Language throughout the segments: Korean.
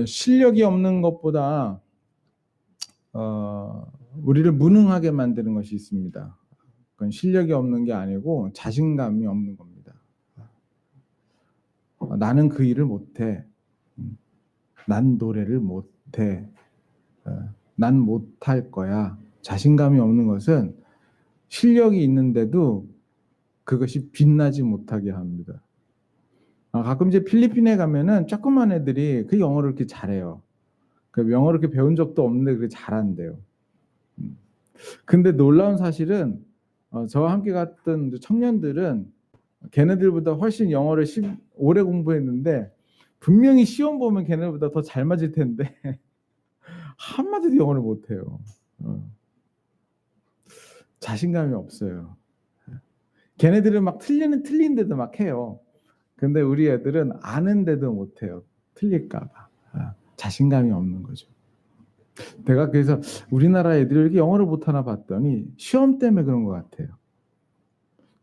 실력이 없는 것보다 우리를 무능하게 만드는 것이 있습니다. 그건 실력이 없는 게 아니고 자신감이 없는 겁니다. 나는 그 일을 못해. 난 노래를 못해. 난 못할 거야. 자신감이 없는 것은 실력이 있는데도 그것이 빛나지 못하게 합니다. 가끔 이제 필리핀에 가면은 조그만 애들이 그 영어를 이렇게 잘해요. 그 영어를 이렇게 배운 적도 없는데 그렇게 잘한대요. 근데 놀라운 사실은 저와 함께 갔던 청년들은 걔네들보다 훨씬 영어를 오래 공부했는데 분명히 시험 보면 걔네들보다 더 잘 맞을 텐데 한마디도 영어를 못해요. 자신감이 없어요. 걔네들은 막 틀린데도 막 해요. 근데 우리 애들은 아는데도 못해요. 틀릴까봐. 자신감이 없는 거죠. 내가 그래서 우리나라 애들이 이렇게 영어를 못하나 봤더니 시험 때문에 그런 것 같아요.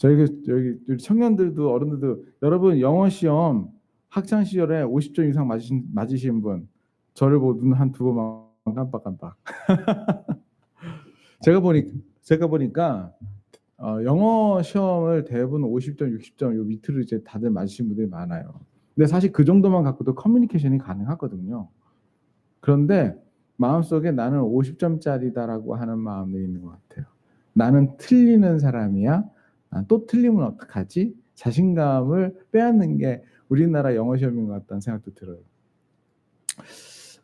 여기 청년들도 어른들도 여러분 영어 시험 학창 시절에 50점 이상 맞으신 분 저를 보고 눈 한 두 번만 깜빡깜빡. 제가 보니까 영어 시험을 대부분 50점, 60점 요 밑으로 이제 다들 맞으신 분들이 많아요. 근데 사실 그 정도만 갖고도 커뮤니케이션이 가능하거든요. 그런데 마음속에 나는 50점짜리다라고 하는 마음이 있는 것 같아요. 나는 틀리는 사람이야. 또 틀리면 어떡하지? 자신감을 빼앗는 게 우리나라 영어 시험인 것 같다는 생각도 들어요.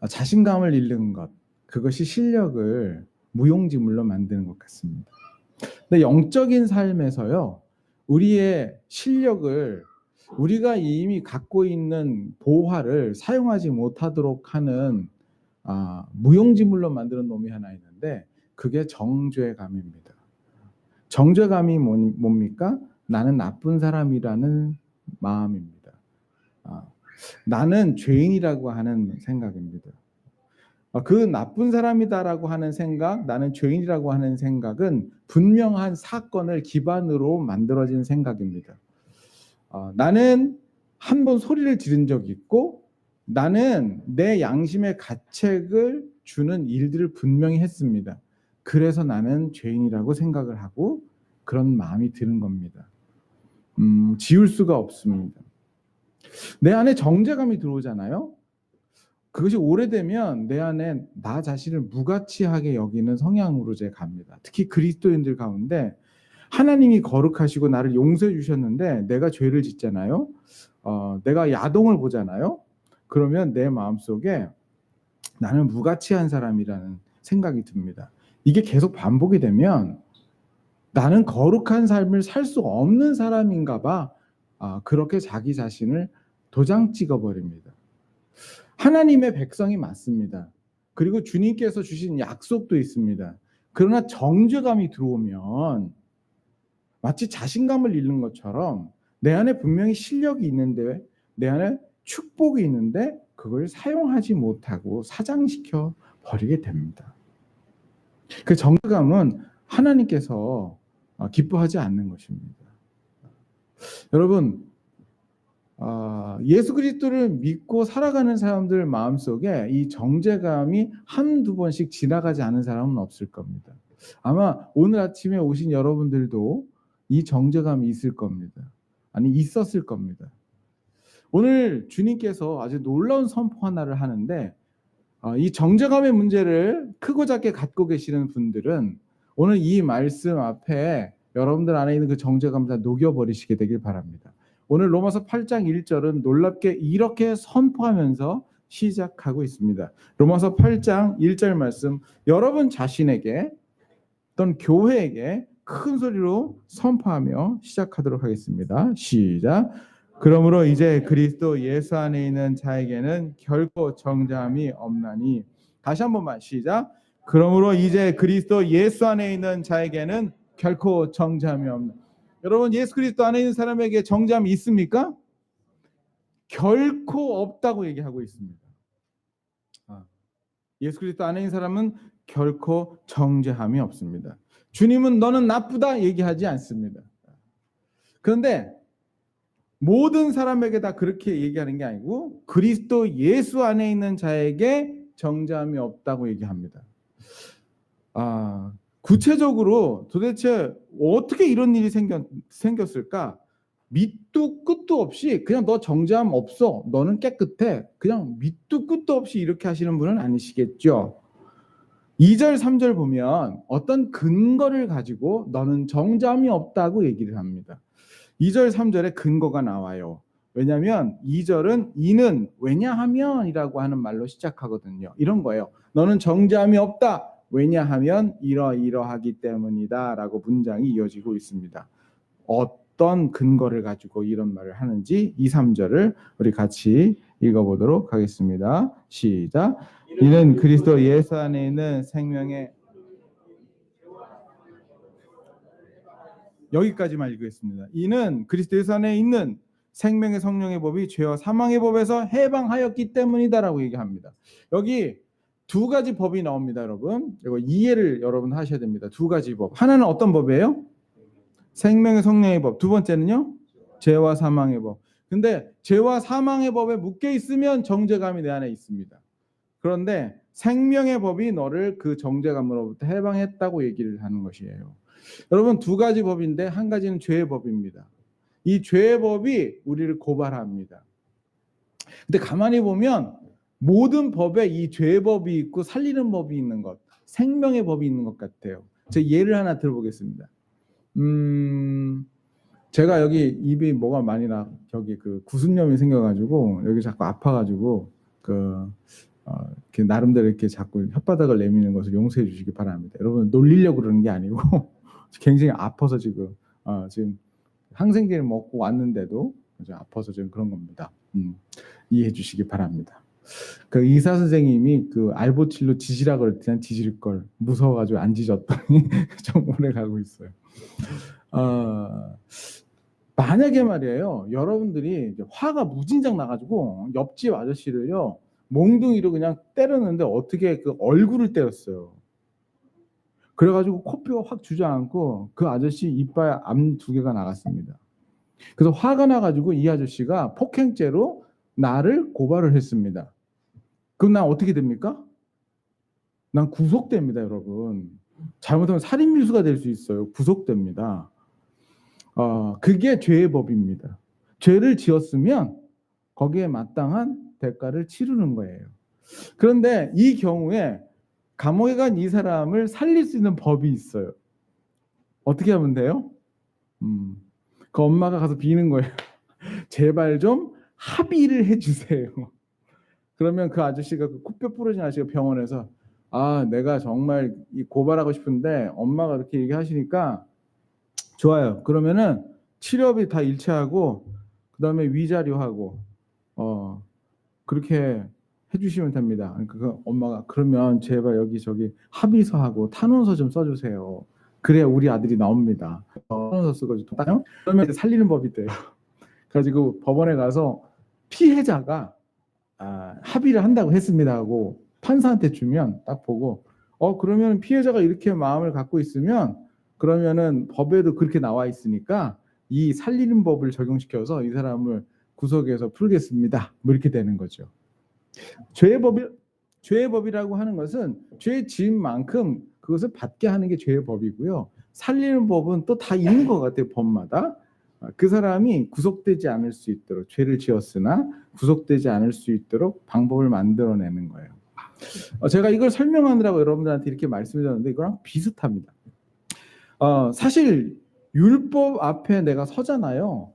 자신감을 잃는 것, 그것이 실력을 무용지물로 만드는 것 같습니다. 근데 영적인 삶에서요, 우리의 실력을 우리가 이미 갖고 있는 보화를 사용하지 못하도록 하는 무용지물로 만드는 놈이 하나 있는데 그게 정죄감입니다. 정죄감이 뭡니까? 나는 나쁜 사람이라는 마음입니다. 나는 죄인이라고 하는 생각입니다. 그 나쁜 사람이다라고 하는 생각, 나는 죄인이라고 하는 생각은 분명한 사건을 기반으로 만들어진 생각입니다. 나는 한 번 소리를 지른 적이 있고 나는 내 양심의 가책을 주는 일들을 분명히 했습니다. 그래서 나는 죄인이라고 생각을 하고 그런 마음이 드는 겁니다. 지울 수가 없습니다. 내 안에 정죄감이 들어오잖아요. 그것이 오래되면 내 안에 나 자신을 무가치하게 여기는 성향으로 제가 갑니다. 특히 그리스도인들 가운데 하나님이 거룩하시고 나를 용서해 주셨는데 내가 죄를 짓잖아요. 내가 야동을 보잖아요. 그러면 내 마음속에 나는 무가치한 사람이라는 생각이 듭니다. 이게 계속 반복이 되면 나는 거룩한 삶을 살 수 없는 사람인가 봐. 그렇게 자기 자신을 도장 찍어버립니다. 하나님의 백성이 맞습니다. 그리고 주님께서 주신 약속도 있습니다. 그러나 정죄감이 들어오면 마치 자신감을 잃는 것처럼 내 안에 분명히 실력이 있는데 내 안에 축복이 있는데 그걸 사용하지 못하고 사장시켜 버리게 됩니다. 그 정죄감은 하나님께서 기뻐하지 않는 것입니다. 여러분, 예수 그리스도를 믿고 살아가는 사람들 마음속에 이 정죄감이 한두 번씩 지나가지 않은 사람은 없을 겁니다. 아마 오늘 아침에 오신 여러분들도 이 정죄감이 있을 겁니다. 아니 있었을 겁니다. 오늘 주님께서 아주 놀라운 선포 하나를 하는데 이 정죄감의 문제를 크고 작게 갖고 계시는 분들은 오늘 이 말씀 앞에 여러분들 안에 있는 그 정죄감을 다 녹여버리시게 되길 바랍니다. 오늘 로마서 8장 1절은 놀랍게 이렇게 선포하면서 시작하고 있습니다. 로마서 8장 1절 말씀, 여러분 자신에게 또는 교회에게 큰 소리로 선포하며 시작하도록 하겠습니다. 시작. 그러므로 이제 그리스도 예수 안에 있는 자에게는 결코 정죄함이 없나니. 다시 한 번만 시작. 그러므로 이제 그리스도 예수 안에 있는 자에게는 결코 정죄함이 없나. 여러분, 예수 그리스도 안에 있는 사람에게 정죄함이 있습니까? 결코 없다고 얘기하고 있습니다. 예수 그리스도 안에 있는 사람은 결코 정죄함이 없습니다. 주님은 너는 나쁘다 얘기하지 않습니다. 그런데 모든 사람에게 다 그렇게 얘기하는 게 아니고 그리스도 예수 안에 있는 자에게 정죄함이 없다고 얘기합니다. 구체적으로 도대체 어떻게 이런 일이 생겼을까? 밑도 끝도 없이 그냥 너 정죄함 없어. 너는 깨끗해. 그냥 밑도 끝도 없이 이렇게 하시는 분은 아니시겠죠. 2절, 3절 보면 어떤 근거를 가지고 너는 정죄함이 없다고 얘기를 합니다. 2절, 3절에 근거가 나와요. 왜냐하면 2절은 이는 왜냐하면이라고 하는 말로 시작하거든요. 이런 거예요. 너는 정죄함이 없다. 왜냐하면 이러이러하기 때문이다 라고 문장이 이어지고 있습니다. 어떤 근거를 가지고 이런 말을 하는지 2, 3절을 우리 같이 읽어보도록 하겠습니다. 시작. 이는 그리스도 예수 안에 있는 생명의 여기까지만 읽겠습니다. 이는 그리스도 예수 안에 있는 생명의 성령의 법이 죄와 사망의 법에서 해방하였기 때문이다라고 얘기합니다. 여기 두 가지 법이 나옵니다, 여러분. 이거 이해를 여러분 하셔야 됩니다. 두 가지 법. 하나는 어떤 법이에요? 생명의 성령의 법. 두 번째는요? 죄와 사망의 법. 근데 죄와 사망의 법에 묶여 있으면 정죄감이 내 안에 있습니다. 그런데 생명의 법이 너를 그 정죄감으로부터 해방했다고 얘기를 하는 것이에요. 여러분, 두 가지 법인데 한 가지는 죄의 법입니다. 이 죄의 법이 우리를 고발합니다. 근데 가만히 보면 모든 법에 이 죄의 법이 있고 살리는 법이 있는 것, 생명의 법이 있는 것 같아요. 제가 예를 하나 들어보겠습니다. 제가 여기 입이 뭐가 많이 저기 그 구순염이 생겨가지고 여기 자꾸 아파가지고 이렇게 나름대로 이렇게 자꾸 혓바닥을 내미는 것을 용서해 주시기 바랍니다. 여러분 놀리려고 그러는 게 아니고 굉장히 아파서 지금 항생제를 먹고 왔는데도 아파서 지금 그런 겁니다. 이해해 주시기 바랍니다. 그 의사 선생님이 그 알보틸로 지지라 그럴 때 지질 걸 무서워가지고 안 지졌더니 좀 오래 가고 있어요. 만약에 말이에요, 여러분들이 화가 무진장 나가지고 옆집 아저씨를요 몽둥이로 그냥 때렸는데 어떻게 그 얼굴을 때렸어요. 그래가지고 코뼈가 확 주저앉고 그 아저씨 이빨 암 2개가 나갔습니다. 그래서 화가 나가지고 이 아저씨가 폭행죄로 나를 고발을 했습니다. 그럼 난 어떻게 됩니까? 난 구속됩니다, 여러분. 잘못하면 살인미수가 될 수 있어요. 구속됩니다. 그게 죄의 법입니다. 죄를 지었으면 거기에 마땅한 대가를 치르는 거예요. 그런데 이 경우에 감옥에 간 이 사람을 살릴 수 있는 법이 있어요. 어떻게 하면 돼요? 그 엄마가 가서 비는 거예요. 제발 좀 합의를 해주세요. 그러면 그 아저씨가 그 코뼈 부러진 아저씨가 병원에서 내가 정말 고발하고 싶은데 엄마가 이렇게 얘기하시니까 좋아요. 그러면은 치료비 다 일체하고 그다음에 위자료하고 그렇게 해주시면 됩니다. 그러니까 그 엄마가 그러면 제발 여기저기 합의서하고 탄원서 좀 써주세요. 그래야 우리 아들이 나옵니다. 탄원서 쓰고 그러면 이제 살리는 법이 돼요. 그래가지고 법원에 가서 피해자가 합의를 한다고 했습니다 하고 판사한테 주면 딱 보고 그러면 피해자가 이렇게 마음을 갖고 있으면 그러면은 법에도 그렇게 나와 있으니까 이 살리는 법을 적용시켜서 이 사람을 구속해서 풀겠습니다. 뭐 이렇게 되는 거죠. 죄의 법이라고 하는 것은 죄 지은 만큼 그것을 받게 하는 게 죄의 법이고요. 살리는 법은 또 다 있는 것 같아요. 법마다. 그 사람이 구속되지 않을 수 있도록 죄를 지었으나 구속되지 않을 수 있도록 방법을 만들어내는 거예요. 제가 이걸 설명하느라고 여러분들한테 이렇게 말씀드렸는데 이거랑 비슷합니다. 사실 율법 앞에 내가 서잖아요.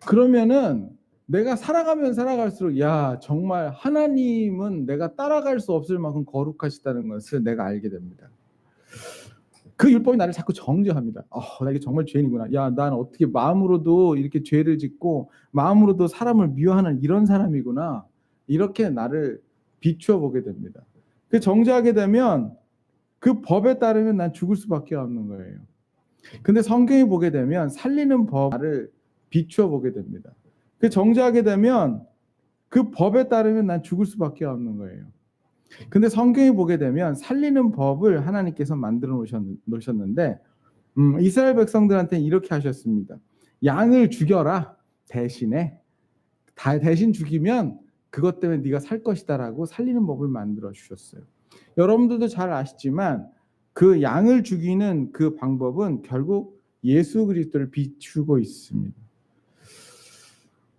그러면은 내가 살아가면 살아갈수록 정말 하나님은 내가 따라갈 수 없을 만큼 거룩하시다는 것을 내가 알게 됩니다. 그 율법이 나를 자꾸 정죄합니다. 나 이게 정말 죄인이구나. 난 어떻게 마음으로도 이렇게 죄를 짓고 마음으로도 사람을 미워하는 이런 사람이구나. 이렇게 나를 비추어 보게 됩니다. 그 정죄하게 되면 그 법에 따르면 난 죽을 수밖에 없는 거예요. 근데 성경에 보게 되면 살리는 법을 비추어 보게 됩니다. 그 정죄하게 되면 그 법에 따르면 난 죽을 수밖에 없는 거예요. 근데 성경에 보게 되면 살리는 법을 하나님께서 만들어 놓으셨는데 이스라엘 백성들한테는 이렇게 하셨습니다. 양을 죽여라. 대신 죽이면 그것 때문에 네가 살 것이다라고 살리는 법을 만들어 주셨어요. 여러분들도 잘 아시지만 그 양을 죽이는 그 방법은 결국 예수 그리스도를 비추고 있습니다.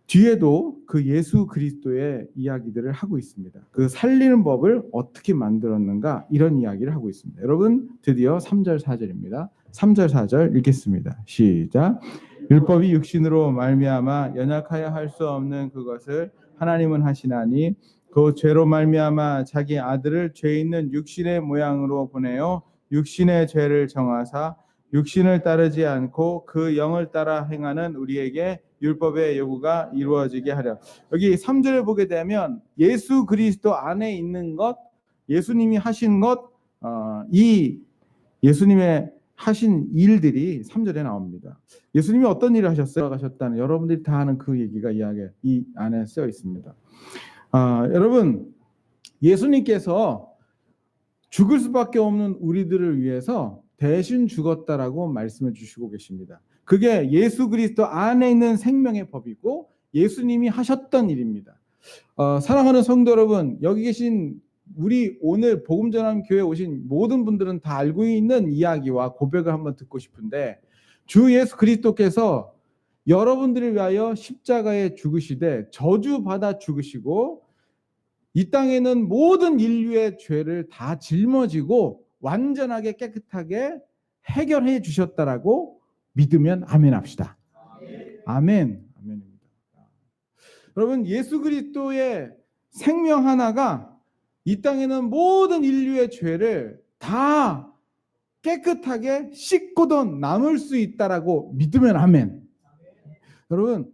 뒤에도 그 예수 그리스도의 이야기들을 하고 있습니다. 그 살리는 법을 어떻게 만들었는가 이런 이야기를 하고 있습니다. 여러분 드디어 3절 4절입니다. 3절 4절 읽겠습니다. 시작. 율법이 육신으로 말미암아 연약하여 할 수 없는 그것을 하나님은 하시나니 그 죄로 말미암아 자기 아들을 죄 있는 육신의 모양으로 보내어 육신의 죄를 정하사 육신을 따르지 않고 그 영을 따라 행하는 우리에게 율법의 요구가 이루어지게 하려. 여기 3절에 보게 되면 예수 그리스도 안에 있는 것, 예수님이 하신 것, 이 예수님의 하신 일들이 3절에 나옵니다. 예수님이 어떤 일을 하셨어요? 돌아가셨다는 여러분들이 다 아는 그 얘기가 이 안에 쓰여 있습니다. 여러분 예수님께서 죽을 수밖에 없는 우리들을 위해서 대신 죽었다라고 말씀해 주시고 계십니다. 그게 예수 그리스도 안에 있는 생명의 법이고 예수님이 하셨던 일입니다. 사랑하는 성도 여러분, 여기 계신 우리 오늘 복음 전하는 교회에 오신 모든 분들은 다 알고 있는 이야기와 고백을 한번 듣고 싶은데 주 예수 그리스도께서 여러분들을 위하여 십자가에 죽으시되 저주받아 죽으시고 이 땅에는 모든 인류의 죄를 다 짊어지고 완전하게 깨끗하게 해결해 주셨다라고 믿으면 아멘 합시다. 아멘. 아멘입니다. 여러분 예수 그리스도의 생명 하나가 이 땅에는 모든 인류의 죄를 다 깨끗하게 씻고도 남을 수 있다라고 믿으면 아멘. 여러분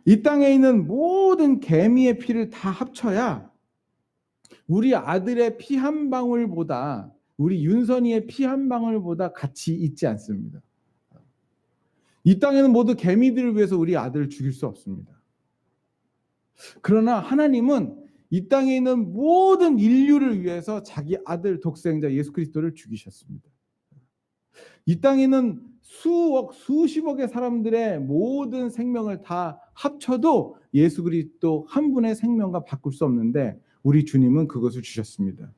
이 땅에 있는 모든 개미의 피를 다 합쳐야 우리 아들의 피 한 방울보다 우리 윤선이의 피 한 방울보다 가치 있지 않습니다. 이 땅에는 모두 개미들을 위해서 우리 아들을 죽일 수 없습니다. 그러나 하나님은 이 땅에 있는 모든 인류를 위해서 자기 아들 독생자 예수 그리스도를 죽이셨습니다. 이 땅에는 수억, 수십억의 사람들의 모든 생명을 다 합쳐도 예수 그리스도 한 분의 생명과 바꿀 수 없는데 우리 주님은 그것을 주셨습니다.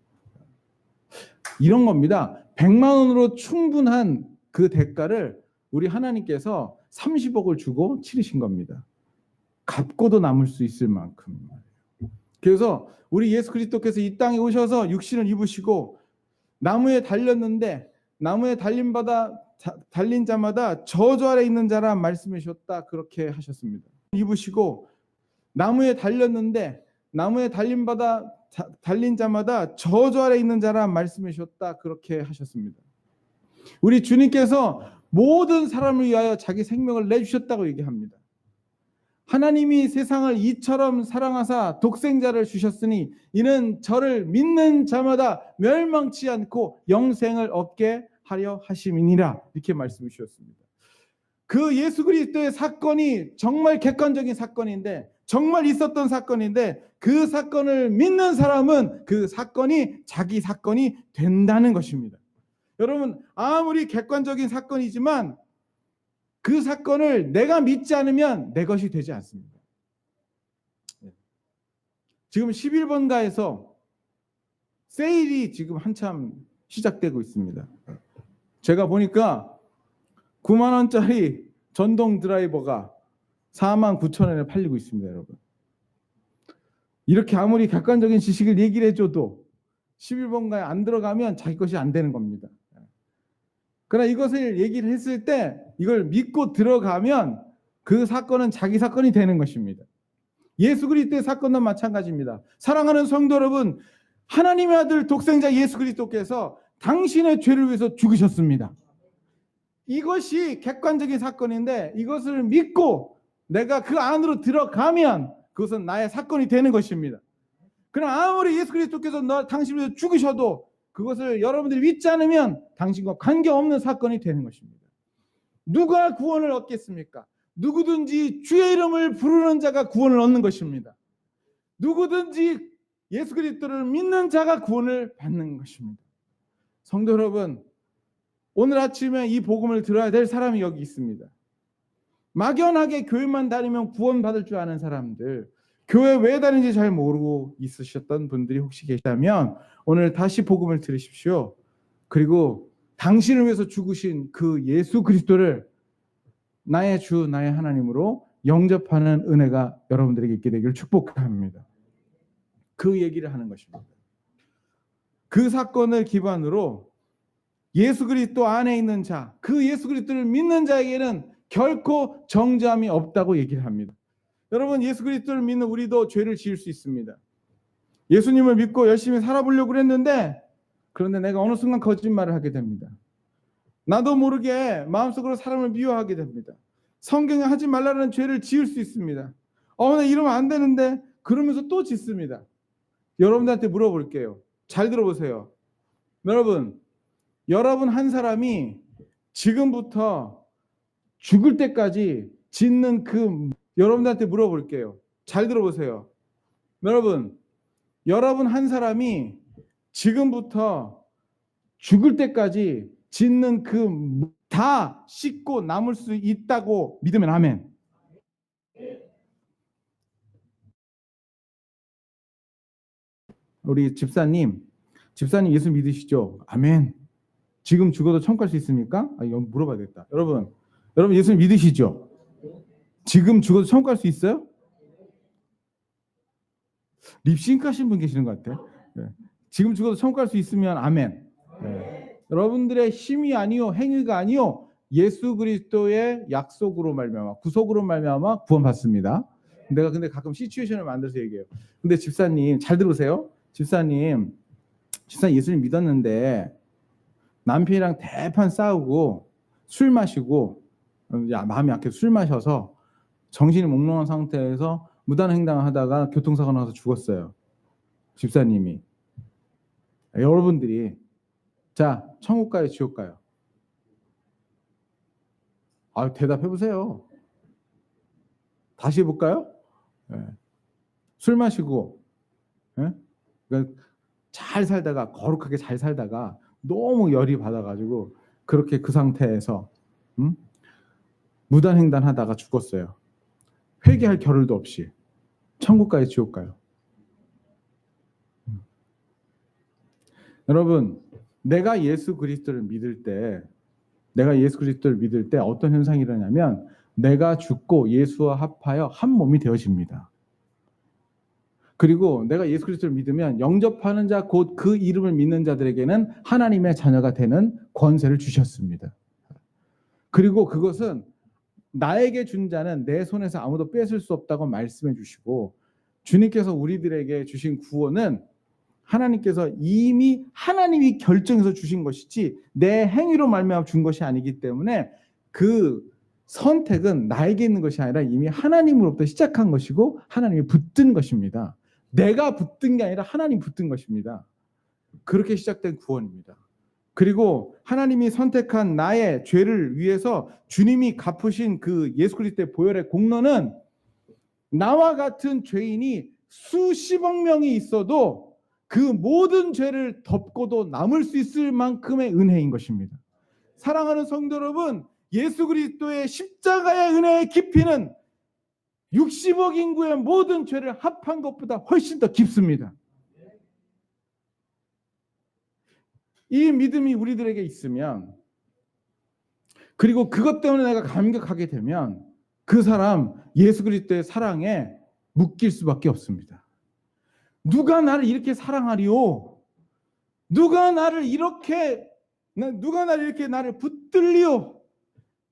이런 겁니다. 100만 원으로 충분한 그 대가를 우리 하나님께서 30억을 주고 치르신 겁니다. 갚고도 남을 수 있을 만큼. 그래서 우리 예수 그리스도께서 이 땅에 오셔서 육신을 입으시고 나무에 달렸는데 나무에 달린 자마다 저주 아래 있는 자라 말씀하셨다 그렇게 하셨습니다. 입으시고 나무에 달렸는데 나무에 달린 자마다 저주 아래 있는 자라 말씀하셨다 그렇게 하셨습니다. 우리 주님께서 모든 사람을 위하여 자기 생명을 내주셨다고 얘기합니다. 하나님이 세상을 이처럼 사랑하사 독생자를 주셨으니 이는 저를 믿는 자마다 멸망치 않고 영생을 얻게 하려 하심이니라 이렇게 말씀해 주셨습니다. 그 예수 그리스도의 사건이 정말 객관적인 사건인데 정말 있었던 사건인데 그 사건을 믿는 사람은 그 사건이 자기 사건이 된다는 것입니다. 여러분 아무리 객관적인 사건이지만 그 사건을 내가 믿지 않으면 내 것이 되지 않습니다. 지금 11번가에서 세일이 지금 한참 시작되고 있습니다. 제가 보니까 9만 원짜리 전동 드라이버가 49,000원에 팔리고 있습니다, 여러분. 이렇게 아무리 객관적인 지식을 얘기를 해줘도 11번가에 안 들어가면 자기 것이 안 되는 겁니다. 그러나 이것을 얘기를 했을 때 이걸 믿고 들어가면 그 사건은 자기 사건이 되는 것입니다. 예수 그리스도의 사건도 마찬가지입니다. 사랑하는 성도 여러분, 하나님의 아들 독생자 예수 그리스도께서 당신의 죄를 위해서 죽으셨습니다. 이것이 객관적인 사건인데 이것을 믿고 내가 그 안으로 들어가면 그것은 나의 사건이 되는 것입니다. 그러나 아무리 예수 그리스도께서 당신을 위해서 죽으셔도 그것을 여러분들이 믿지 않으면 당신과 관계없는 사건이 되는 것입니다. 누가 구원을 얻겠습니까? 누구든지 주의 이름을 부르는 자가 구원을 얻는 것입니다. 누구든지 예수 그리스도를 믿는 자가 구원을 받는 것입니다. 성도 여러분, 오늘 아침에 이 복음을 들어야 될 사람이 여기 있습니다. 막연하게 교회만 다니면 구원받을 줄 아는 사람들, 교회 왜 다니는지 잘 모르고 있으셨던 분들이 혹시 계시다면 오늘 다시 복음을 들으십시오. 그리고 당신을 위해서 죽으신 그 예수 그리스도를 나의 주, 나의 하나님으로 영접하는 은혜가 여러분들에게 있게 되기를 축복합니다. 그 얘기를 하는 것입니다. 그 사건을 기반으로 예수 그리스도 안에 있는 자, 그 예수 그리스도를 믿는 자에게는 결코 정죄함이 없다고 얘기를 합니다. 여러분, 예수 그리스도를 믿는 우리도 죄를 지을 수 있습니다. 예수님을 믿고 열심히 살아보려고 그랬는데, 그런데 내가 어느 순간 거짓말을 하게 됩니다. 나도 모르게 마음속으로 사람을 미워하게 됩니다. 성경에 하지 말라는 죄를 지을 수 있습니다. 나 이러면 안 되는데, 그러면서 또 짓습니다. 여러분들한테 물어볼게요. 잘 들어보세요. 여러분 한 사람이 지금부터 죽을 때까지 짓는 여러분들한테 물어볼게요. 잘 들어보세요. 여러분 한 사람이 지금부터 죽을 때까지 짓는 다 씻고 남을 수 있다고 믿으면 아멘. 우리 집사님 예수 믿으시죠? 아멘. 지금 죽어도 천국 갈 수 있습니까? 이거 물어봐야겠다. 여러분 예수 믿으시죠? 지금 죽어도 천국 갈 수 있어요? 립싱크 하신 분 계시는 것 같아. 네. 지금 죽어도 천국 갈 수 있으면 아멘. 네. 여러분들의 힘이 아니요 행위가 아니요 예수 그리스도의 약속으로 말미암아 구속으로 말미암아 구원받습니다. 내가 근데 가끔 시츄에이션을 만들어서 얘기해요. 근데 집사님 잘 들으세요. 집사님 예수님 믿었는데 남편이랑 대판 싸우고 술 마시고 마음이 약해서 술 마셔서 정신이 몽롱한 상태에서 무단횡단을 하다가 교통사고 나서 죽었어요. 집사님이. 여러분들이 자, 천국 가요, 지옥 가요? 대답해 보세요. 다시 해볼까요? 네. 술 마시고 그러니까 잘 살다가 거룩하게 잘 살다가 너무 열이 받아가지고 그렇게 그 상태에서 무단횡단하다가 죽었어요. 회개할 겨를도 없이 천국 가요, 지옥 가요? 여러분, 내가 예수 그리스도를 믿을 때 어떤 현상이 일어나냐면 내가 죽고 예수와 합하여 한 몸이 되어집니다. 그리고 내가 예수 그리스도를 믿으면 영접하는 자, 곧 그 이름을 믿는 자들에게는 하나님의 자녀가 되는 권세를 주셨습니다. 그리고 그것은 나에게 준 자는 내 손에서 아무도 뺏을 수 없다고 말씀해 주시고, 주님께서 우리들에게 주신 구원은 하나님께서 이미 하나님이 결정해서 주신 것이지 내 행위로 말미암아 준 것이 아니기 때문에 그 선택은 나에게 있는 것이 아니라 이미 하나님으로부터 시작한 것이고 하나님이 붙든 것입니다. 내가 붙든 게 아니라 하나님 붙든 것입니다. 그렇게 시작된 구원입니다. 그리고 하나님이 선택한 나의 죄를 위해서 주님이 갚으신 그 예수 그리스도의 보혈의 공로는 나와 같은 죄인이 수십억 명이 있어도 그 모든 죄를 덮고도 남을 수 있을 만큼의 은혜인 것입니다. 사랑하는 성도 여러분, 예수 그리스도의 십자가의 은혜의 깊이는 60억 인구의 모든 죄를 합한 것보다 훨씬 더 깊습니다. 이 믿음이 우리들에게 있으면, 그리고 그것 때문에 내가 감격하게 되면 그 사람 예수 그리스도의 사랑에 묶일 수밖에 없습니다. 누가 나를 이렇게 사랑하리요? 누가 나를 이렇게 나를 붙들리요?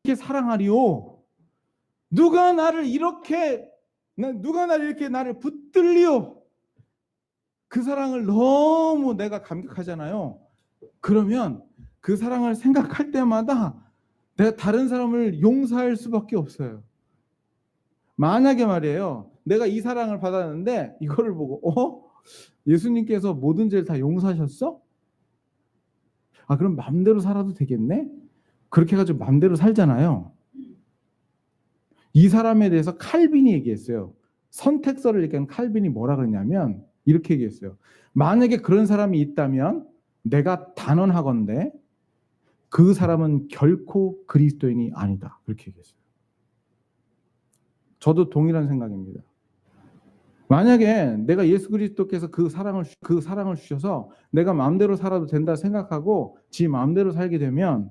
이렇게 사랑하리요? 누가 나를 이렇게 나를 붙들리요? 그 사랑을 너무 내가 감격하잖아요. 그러면 그 사랑을 생각할 때마다 내가 다른 사람을 용서할 수밖에 없어요. 만약에 말이에요, 내가 이 사랑을 받았는데 이거를 보고 예수님께서 모든 죄를 다 용서하셨어? 그럼 맘대로 살아도 되겠네? 그렇게 해가지고 맘대로 살잖아요. 이 사람에 대해서 칼빈이 얘기했어요. 선택서를 얘기한 칼빈이 뭐라 그러냐면 이렇게 얘기했어요. 만약에 그런 사람이 있다면 내가 단언하건대 그 사람은 결코 그리스도인이 아니다. 그렇게 얘기했어요. 저도 동일한 생각입니다. 만약에 내가 예수 그리스도께서 그 사랑을 주셔서 내가 마음대로 살아도 된다 생각하고 지 마음대로 살게 되면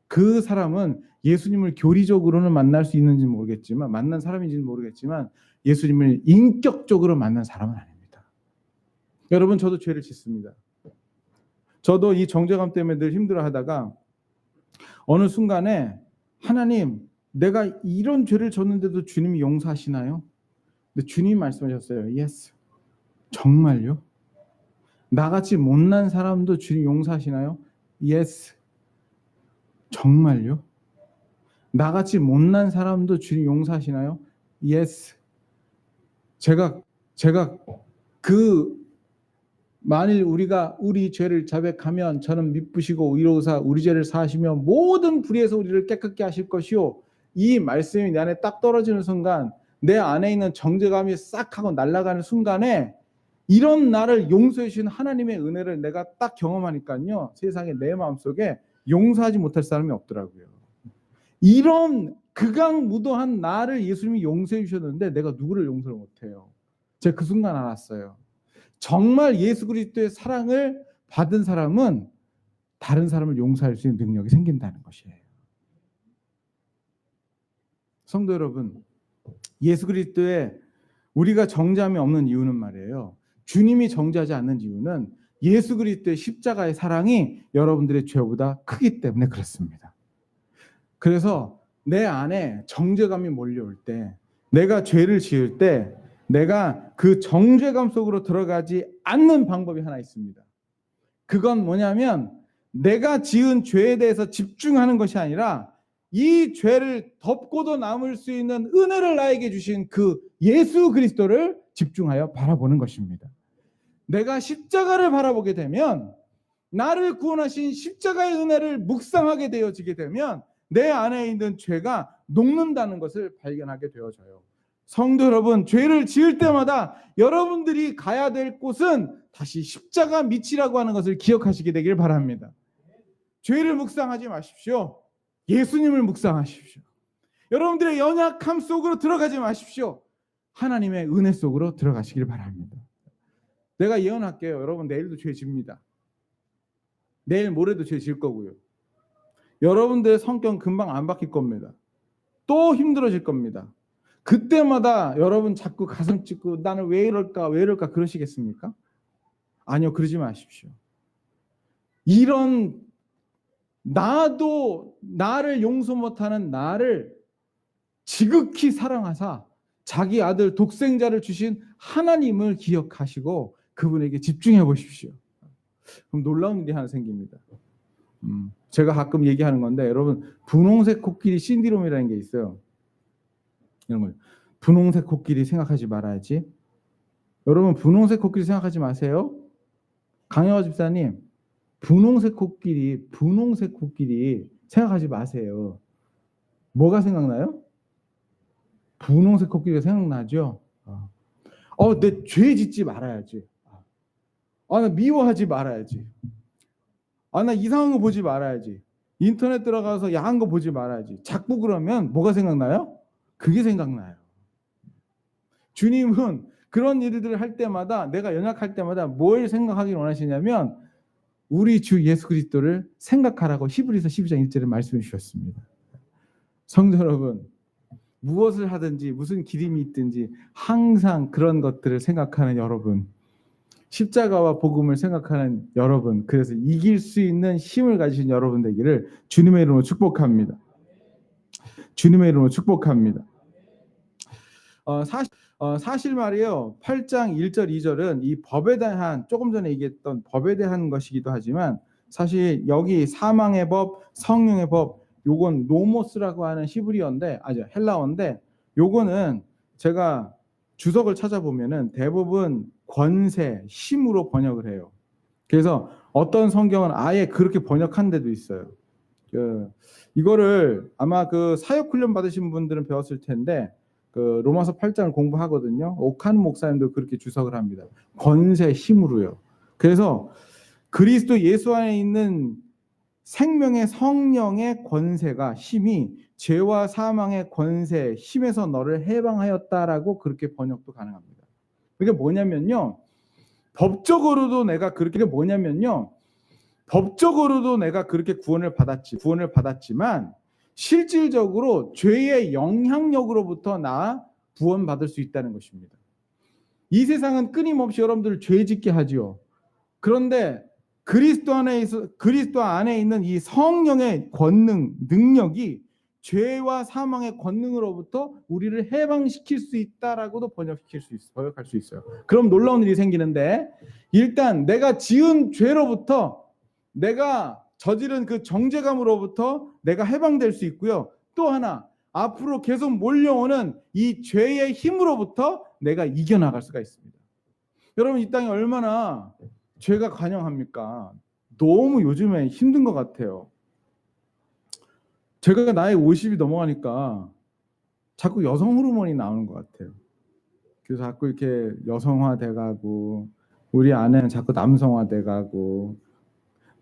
그 사람은 예수님을 교리적으로는 만날 수 있는지 모르겠지만, 만난 사람인지는 모르겠지만 예수님을 인격적으로 만난 사람은 아닙니다. 여러분, 저도 죄를 짓습니다. 저도 이 정죄감 때문에 늘 힘들어하다가 어느 순간에 하나님, 내가 이런 죄를 졌는데도 주님이 용서하시나요? 근데 주님이 말씀하셨어요. 예스. 정말요? 나같이 못난 사람도 주님 용서하시나요? 예스. 정말요? 나같이 못난 사람도 주님 용서하시나요? 예스. 제가 만일 우리가 우리 죄를 자백하면 저는 미쁘시고 의로우사 우리 죄를 사하시며 모든 불의에서 우리를 깨끗게 하실 것이요. 이 말씀이 내 안에 딱 떨어지는 순간, 내 안에 있는 정죄감이 싹 하고 날아가는 순간에 이런 나를 용서해 주신 하나님의 은혜를 내가 딱 경험하니까요, 세상에 내 마음속에 용서하지 못할 사람이 없더라고요. 이런 극악무도한 나를 예수님이 용서해 주셨는데 내가 누구를 용서를 못해요. 제가 그 순간 알았어요. 정말 예수 그리스도의 사랑을 받은 사람은 다른 사람을 용서할 수 있는 능력이 생긴다는 것이에요. 성도 여러분, 예수 그리스도의 우리가 정죄함이 없는 이유는 말이에요, 주님이 정죄하지 않는 이유는 예수 그리스도의 십자가의 사랑이 여러분들의 죄보다 크기 때문에 그렇습니다. 그래서 내 안에 정죄감이 몰려올 때, 내가 죄를 지을 때 내가 그 정죄감 속으로 들어가지 않는 방법이 하나 있습니다. 그건 뭐냐면 내가 지은 죄에 대해서 집중하는 것이 아니라 이 죄를 덮고도 남을 수 있는 은혜를 나에게 주신 그 예수 그리스도를 집중하여 바라보는 것입니다. 내가 십자가를 바라보게 되면, 나를 구원하신 십자가의 은혜를 묵상하게 되어지게 되면 내 안에 있는 죄가 녹는다는 것을 발견하게 되어져요. 성도 여러분, 죄를 지을 때마다 여러분들이 가야 될 곳은 다시 십자가 밑이라고 하는 것을 기억하시게 되길 바랍니다. 죄를 묵상하지 마십시오. 예수님을 묵상하십시오. 여러분들의 연약함 속으로 들어가지 마십시오. 하나님의 은혜 속으로 들어가시길 바랍니다. 내가 예언할게요. 여러분, 내일도 죄 집니다. 내일 모레도 죄 질 거고요. 여러분들의 성격은 금방 안 바뀔 겁니다. 또 힘들어질 겁니다. 그때마다 여러분 자꾸 가슴 찢고 나는 왜 이럴까 그러시겠습니까? 아니요, 그러지 마십시오. 이런 나도 나를 용서 못하는 나를 지극히 사랑하사 자기 아들 독생자를 주신 하나님을 기억하시고 그분에게 집중해 보십시오. 그럼 놀라운 일이 하나 생깁니다. 제가 가끔 얘기하는 건데, 여러분, 분홍색 코끼리 신디롬이라는 게 있어요. 이런 거예요. 분홍색 코끼리 생각하지 말아야지. 여러분, 분홍색 코끼리 생각하지 마세요. 강영화 집사님, 분홍색 코끼리 생각하지 마세요. 뭐가 생각나요? 분홍색 코끼리가 생각나죠? 내 죄 짓지 말아야지. 나 미워하지 말아야지. 나 이상한 거 보지 말아야지. 인터넷 들어가서 야한 거 보지 말아야지. 자꾸 그러면 뭐가 생각나요? 그게 생각나요. 주님은 그런 일들을 할 때마다, 내가 연약할 때마다 뭘 생각하길 원하시냐면 우리 주 예수 그리스도를 생각하라고 히브리서 12장 1절에 말씀해 주셨습니다. 성도 여러분, 무엇을 하든지 무슨 기림이 있든지 항상 그런 것들을 생각하는 여러분, 십자가와 복음을 생각하는 여러분, 그래서 이길 수 있는 힘을 가지신 여러분 되기를 주님의 이름으로 축복합니다. 주님의 이름으로 축복합니다. 사실 말이에요, 8장 1절 2절은 이 법에 대한, 조금 전에 얘기했던 법에 대한 것이기도 하지만 사실 여기 사망의 법, 성령의 법, 요건 노모스라고 하는 히브리어인데, 헬라어인데, 요거는 제가 주석을 찾아보면은 대부분 권세, 힘으로 번역을 해요. 그래서 어떤 성경은 아예 그렇게 번역한 데도 있어요. 이거를 아마 그 사역 훈련 받으신 분들은 배웠을 텐데, 그 로마서 8장을 공부하거든요. 옥한 목사님도 그렇게 주석을 합니다. 권세, 힘으로요. 그래서 그리스도 예수 안에 있는 생명의 성령의 권세가 힘이 죄와 사망의 권세, 힘에서 너를 해방하였다라고 그렇게 번역도 가능합니다. 그게 뭐냐면요. 법적으로도 내가 그렇게 구원을 받았지만 실질적으로 죄의 영향력으로부터 나 구원받을 수 있다는 것입니다. 이 세상은 끊임없이 여러분들을 죄 짓게 하지요. 그런데 그리스도 안에 있는 이 성령의 권능, 능력이 죄와 사망의 권능으로부터 우리를 해방시킬 수 있다라고도 번역할 수 있어요. 그럼 놀라운 일이 생기는데, 일단 내가 지은 죄로부터, 내가 저지른 그 정죄감으로부터 내가 해방될 수 있고요. 또 하나, 앞으로 계속 몰려오는 이 죄의 힘으로부터 내가 이겨나갈 수가 있습니다. 여러분, 이 땅에 얼마나 죄가 관영합니까? 너무 요즘에 힘든 것 같아요. 제가 나이 50이 넘어가니까 자꾸 여성 호르몬이 나오는 것 같아요. 그래서 자꾸 이렇게 여성화 돼가고, 우리 아내는 자꾸 남성화 돼가고,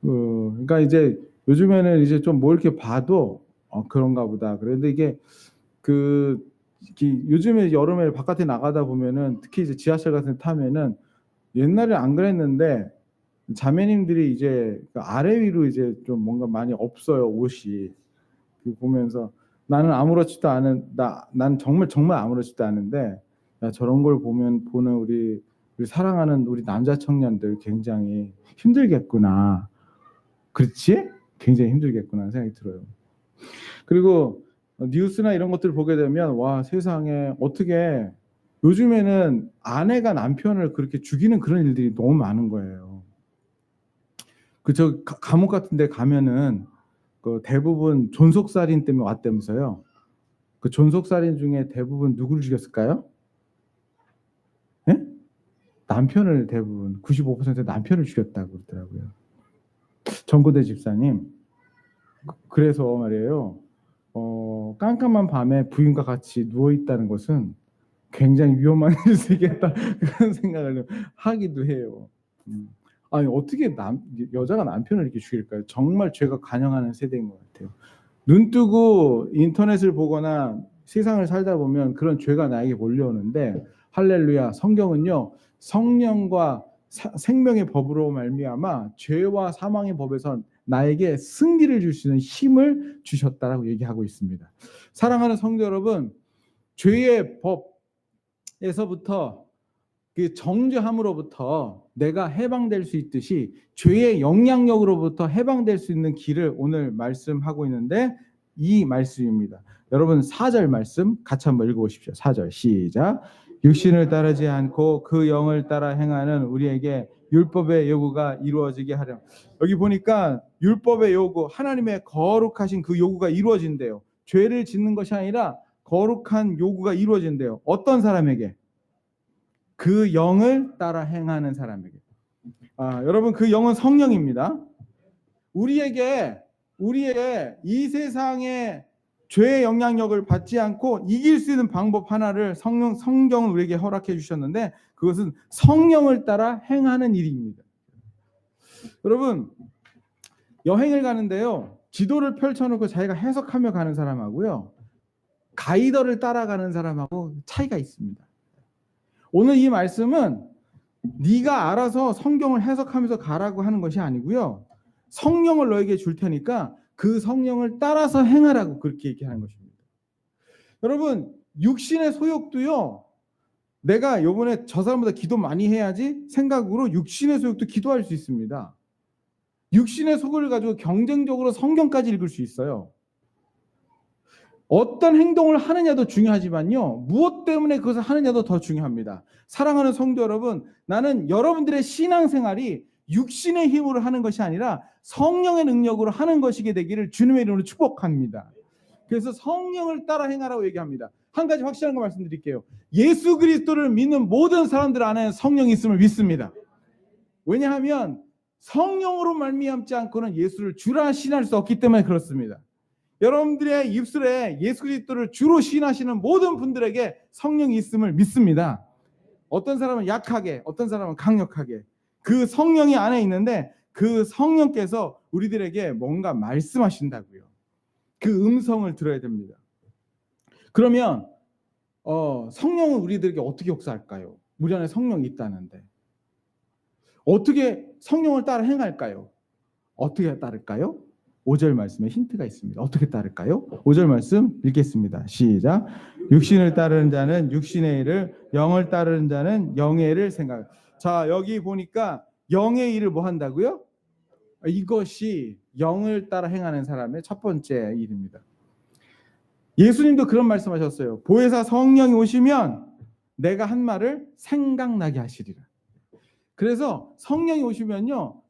그러니까 이제 요즘에는 이제 좀 뭐 이렇게 봐도 그런가 보다. 그런데 이게 요즘에 여름에 바깥에 나가다 보면은, 특히 이제 지하철 같은 데 타면은, 옛날에 안 그랬는데 자매님들이 이제 아래 위로 이제 좀 뭔가 많이 없어요, 옷이. 보면서 나는 난 정말 아무렇지도 않은데, 야, 저런 걸 보는 우리 사랑하는 우리 남자 청년들 굉장히 힘들겠구나. 그렇지? 굉장히 힘들겠구나 하는 생각이 들어요. 그리고 뉴스나 이런 것들을 보게 되면, 와, 세상에 어떻게 요즘에는 아내가 남편을 그렇게 죽이는 그런 일들이 너무 많은 거예요. 저 감옥 같은 데 가면은 대부분 존속살인 때문에 왔다면서요. 그 존속살인 중에 대부분 누구를 죽였을까요? 예? 남편을, 대부분 95% 남편을 죽였다고 그러더라고요. 정고대 집사님. 그래서 말이에요. 깜깜한 밤에 부인과 같이 누워 있다는 것은 굉장히 위험한 일일 수 있겠다, 그런 생각을 하기도 해요. 아니, 어떻게 여자가 남편을 이렇게 죽일까요? 정말 죄가 관영하는 세대인 것 같아요. 눈 뜨고 인터넷을 보거나 세상을 살다 보면 그런 죄가 나에게 몰려오는데, 할렐루야, 성경은요, 성령과 생명의 법으로 말미암아 죄와 사망의 법에서 나에게 승리를 줄 수 있는 힘을 주셨다라고 얘기하고 있습니다. 사랑하는 성도 여러분, 죄의 법에서부터, 그 정죄함으로부터 내가 해방될 수 있듯이 죄의 영향력으로부터 해방될 수 있는 길을 오늘 말씀하고 있는데, 이 말씀입니다. 여러분, 4절 말씀 같이 한번 읽어보십시오. 4절 시작. 육신을 따르지 않고 그 영을 따라 행하는 우리에게 율법의 요구가 이루어지게 하렴. 여기 보니까 율법의 요구, 하나님의 거룩하신 그 요구가 이루어진대요. 죄를 짓는 것이 아니라 거룩한 요구가 이루어진대요. 어떤 사람에게? 그 영을 따라 행하는 사람에게. 여러분, 그 영은 성령입니다. 우리에게 이 세상의 죄의 영향력을 받지 않고 이길 수 있는 방법 하나를 성경은 우리에게 허락해 주셨는데, 그것은 성령을 따라 행하는 일입니다. 여러분, 여행을 가는데요, 지도를 펼쳐놓고 자기가 해석하며 가는 사람하고요, 가이더를 따라가는 사람하고 차이가 있습니다. 오늘 이 말씀은 네가 알아서 성경을 해석하면서 가라고 하는 것이 아니고요, 성령을 너에게 줄 테니까 그 성령을 따라서 행하라고 그렇게 얘기하는 것입니다. 여러분, 육신의 소욕도요, 내가 요번에 저 사람보다 기도 많이 해야지 생각으로 육신의 소욕도 기도할 수 있습니다. 육신의 속을 가지고 경쟁적으로 성경까지 읽을 수 있어요. 어떤 행동을 하느냐도 중요하지만요, 무엇 때문에 그것을 하느냐도 더 중요합니다. 사랑하는 성도 여러분, 나는 여러분들의 신앙생활이 육신의 힘으로 하는 것이 아니라 성령의 능력으로 하는 것이게 되기를 주님의 이름으로 축복합니다. 그래서 성령을 따라 행하라고 얘기합니다. 한 가지 확실한 거 말씀드릴게요. 예수 그리스도를 믿는 모든 사람들 안에 성령이 있음을 믿습니다. 왜냐하면 성령으로 말미암지 않고는 예수를 주라 시인할 수 없기 때문에 그렇습니다. 여러분들의 입술에 예수 그리스도를 주로 시인하시는 모든 분들에게 성령이 있음을 믿습니다. 어떤 사람은 약하게, 어떤 사람은 강력하게, 그 성령이 안에 있는데 그 성령께서 우리들에게 뭔가 말씀하신다고요. 그 음성을 들어야 됩니다. 그러면 성령은 우리들에게 어떻게 역사할까요? 우리 안에 성령이 있다는데 어떻게 성령을 따라 행할까요? 어떻게 따를까요? 5절 말씀에 힌트가 있습니다. 어떻게 따를까요? 5절 말씀 읽겠습니다. 시작. 육신을 따르는 자는 육신의 일을, 영을 따르는 자는 영의 일을 생각. 자, 여기 보니까 영의 일을 뭐 한다고요? 이것이 영을 따라 행하는 사람의 첫 번째 일입니다. 예수님도 그런 말씀하셨어요. 보혜사 성령이 오시면 내가 한 말을 생각나게 하시리라. 그래서 성령이 오시면요,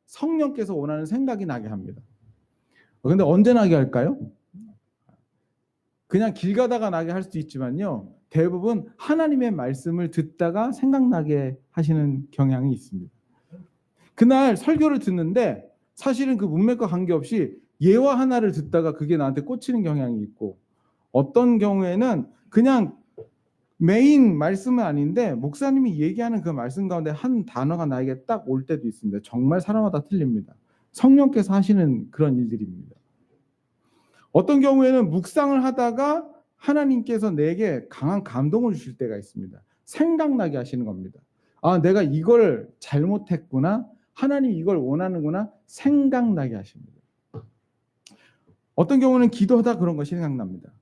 성령께서 원하는 생각이 나게 합니다. 근데 언제 나게 할까요? 그냥 길 가다가 나게 할 수도 있지만요, 대부분 하나님의 말씀을 듣다가 생각나게 하시는 경향이 있습니다. 그날 설교를 듣는데 사실은 그 문맥과 관계없이 예화 하나를 듣다가 그게 나한테 꽂히는 경향이 있고, 어떤 경우에는 그냥 메인 말씀은 아닌데 목사님이 얘기하는 그 말씀 가운데 한 단어가 나에게 딱 올 때도 있습니다. 정말 사람마다 틀립니다. 성령께서 하시는 그런 일들입니다. 어떤 경우에는 묵상을 하다가 하나님께서 내게 강한 감동을 주실 때가 있습니다. 생각나게 하시는 겁니다. 아, 내가 이걸 잘못했구나. 하나님 이걸 원하는구나. 생각나게 하십니다. 어떤 경우는 기도하다 그런 것이 생각납니다.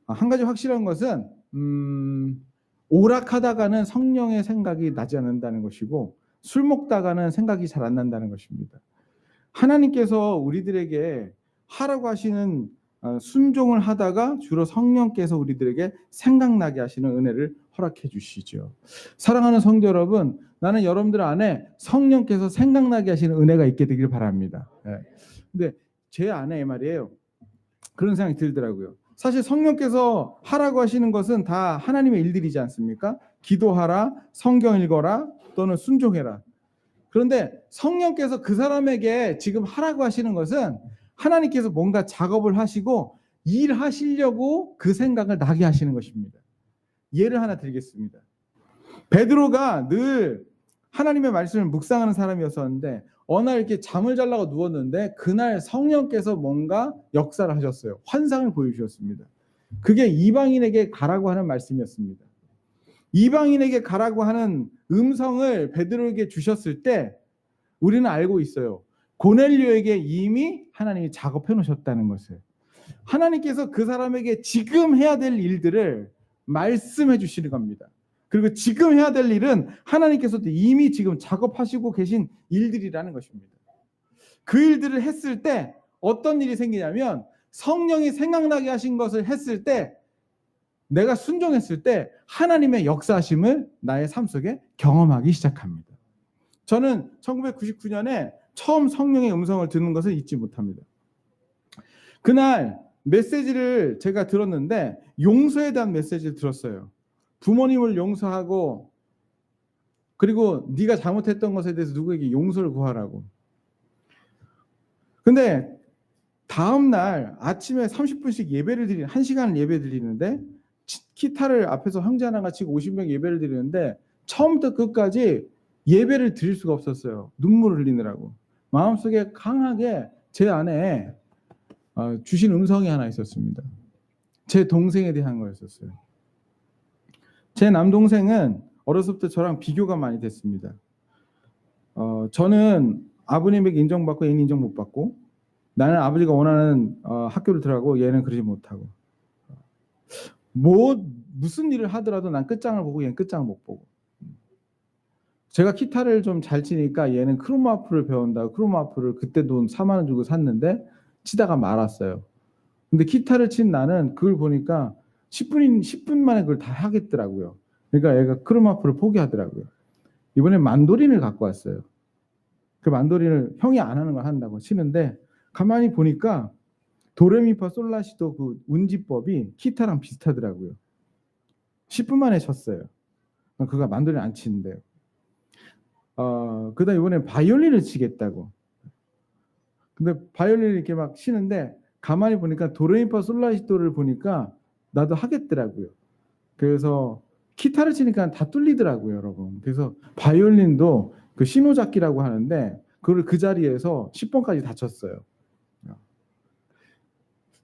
한 가지 확실한 것은 오락하다가는 성령의 생각이 나지 않는다는 것이고, 술 먹다가는 생각이 잘 안 난다는 것입니다. 하나님께서 우리들에게 하라고 하시는 순종을 하다가 주로 성령께서 우리들에게 생각나게 하시는 은혜를 허락해 주시죠. 사랑하는 성도 여러분, 나는 여러분들 안에 성령께서 생각나게 하시는 은혜가 있게 되길 바랍니다. 근데 제 안에 말이에요, 그런 생각이 들더라고요. 사실 성령께서 하라고 하시는 것은 다 하나님의 일들이지 않습니까? 기도하라, 성경 읽어라, 또는 순종해라. 그런데 성령께서 그 사람에게 지금 하라고 하시는 것은 하나님께서 뭔가 작업을 하시고 일하시려고 그 생각을 나게 하시는 것입니다. 예를 하나 드리겠습니다. 베드로가 늘 하나님의 말씀을 묵상하는 사람이었었는데 어느 날 이렇게 잠을 자려고 누웠는데 그날 성령께서 뭔가 역사를 하셨어요. 환상을 보여주셨습니다. 그게 이방인에게 가라고 하는 말씀이었습니다. 이방인에게 가라고 하는 음성을 베드로에게 주셨을 때 우리는 알고 있어요. 고넬료에게 이미 하나님이 작업해 놓으셨다는 것을. 하나님께서 그 사람에게 지금 해야 될 일들을 말씀해 주시는 겁니다. 그리고 지금 해야 될 일은 하나님께서도 이미 지금 작업하시고 계신 일들이라는 것입니다. 그 일들을 했을 때 어떤 일이 생기냐면, 성령이 생각나게 하신 것을 했을 때, 내가 순종했을 때 하나님의 역사하심을 나의 삶 속에 경험하기 시작합니다. 저는 1999년에 처음 성령의 음성을 듣는 것을 잊지 못합니다. 그날 메시지를 제가 들었는데 용서에 대한 메시지를 들었어요. 부모님을 용서하고, 그리고 네가 잘못했던 것에 대해서 누구에게 용서를 구하라고. 근데 다음 날 아침에 30분씩 예배를 드리는, 1시간 예배 드리는데 기타를 앞에서 형제 하나가 치고 50명 예배를 드리는데 처음부터 끝까지 예배를 드릴 수가 없었어요. 눈물을 흘리느라고. 마음속에 강하게 제 안에 주신 음성이 하나 있었습니다. 제 동생에 대한 거였었어요. 제 남동생은 어렸을 때 저랑 비교가 많이 됐습니다. 저는 아버님에게 인정받고 얘는 인정 못 받고, 나는 아버지가 원하는 학교를 들어가고 얘는 그러지 못하고, 무슨 일을 하더라도 난 끝장을 보고 얘는 끝장을 못 보고, 제가 기타를 좀 잘 치니까 얘는 크로마프를 배운다고 크로마프를 그때 돈 4만 원 주고 샀는데 치다가 말았어요. 근데 기타를 친 나는 그걸 보니까 10분 만에 그걸 다 하겠더라고요. 그러니까 얘가 크로마프를 포기하더라고요. 이번에 만도린을 갖고 왔어요. 그 만도린을 형이 안 하는 걸 한다고 치는데 가만히 보니까 도레미파 솔라시도 그 운지법이 기타랑 비슷하더라고요. 10분 만에 쳤어요. 그가 만도린 안 치는데요. 그다음 이번에 바이올린을 치겠다고. 근데 바이올린을 이렇게 막 치는데 가만히 보니까 도레미파 솔라시도를 보니까 나도 하겠더라고요. 그래서 기타를 치니까 다 뚫리더라고요, 여러분. 그래서 바이올린도 그 신호잡기라고 하는데 그걸 그 자리에서 10번까지 다쳤어요.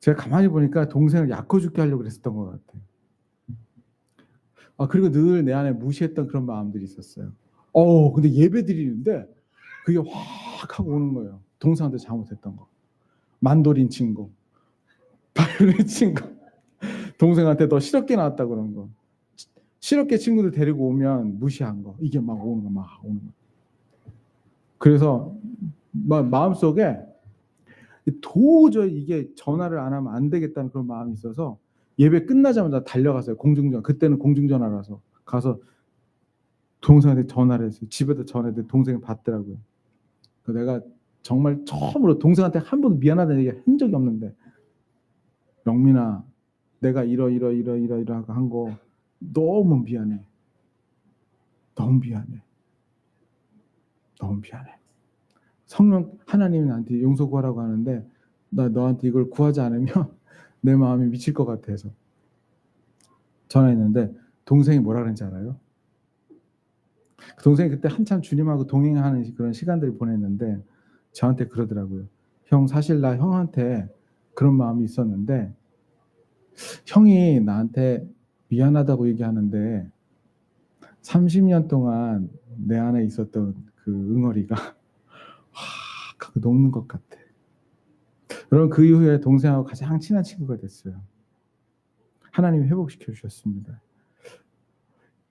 제가 가만히 보니까 동생을 약고 죽게 하려고 그랬었던 것 같아요. 그리고 늘 내 안에 무시했던 그런 마음들이 있었어요. 근데 예배 드리는데 그게 확 하고 오는 거예요. 동생한테 잘못했던 거. 만도린 친 거. 바이올린 친 거. 동생한테 너 실업계 나왔다 그런 거. 실업계 친구들 데리고 오면 무시한 거. 이게 막 오는 거. 그래서 마음속에 도저히 이게 전화를 안 하면 안 되겠다는 그런 마음이 있어서 예배 끝나자마자 달려갔어요. 공중전. 그때는 공중전화라서 가서 동생한테 전화를 했어요. 집에다 전화했는데 동생이 받더라고요. 내가 정말 처음으로 동생한테 한 번도 미안하다는 얘기 한 적이 없는데, 영민아, 내가 이러 한 거 너무 미안해. 너무 미안해. 성령 하나님이 나한테 용서 구하라고 하는데 나 너한테 이걸 구하지 않으면 내 마음이 미칠 것 같아서 전화했는데 동생이 뭐라 그랬는지 알아요? 동생이 그때 한참 주님하고 동행하는 그런 시간들을 보냈는데 저한테 그러더라고요. 형, 사실 나 형한테 그런 마음이 있었는데 형이 나한테 미안하다고 얘기하는데 30년 동안 내 안에 있었던 그 응어리가 확 녹는 것 같아. 여러분, 그 이후에 동생하고 가장 친한 친구가 됐어요. 하나님이 회복시켜 주셨습니다.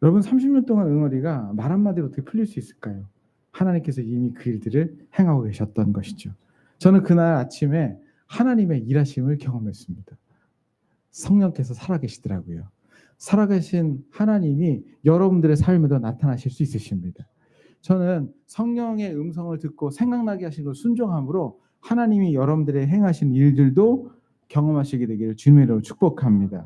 여러분, 30년 동안 응어리가 말 한마디로 어떻게 풀릴 수 있을까요? 하나님께서 이미 그 일들을 행하고 계셨던 것이죠. 저는 그날 아침에 하나님의 일하심을 경험했습니다. 성령께서 살아계시더라고요. 살아계신 하나님이 여러분들의 삶에도 나타나실 수 있으십니다. 저는 성령의 음성을 듣고 생각나게 하신 걸 순종함으로 하나님이 여러분들의 행하신 일들도 경험하시게 되기를 주님의 이름으로 축복합니다.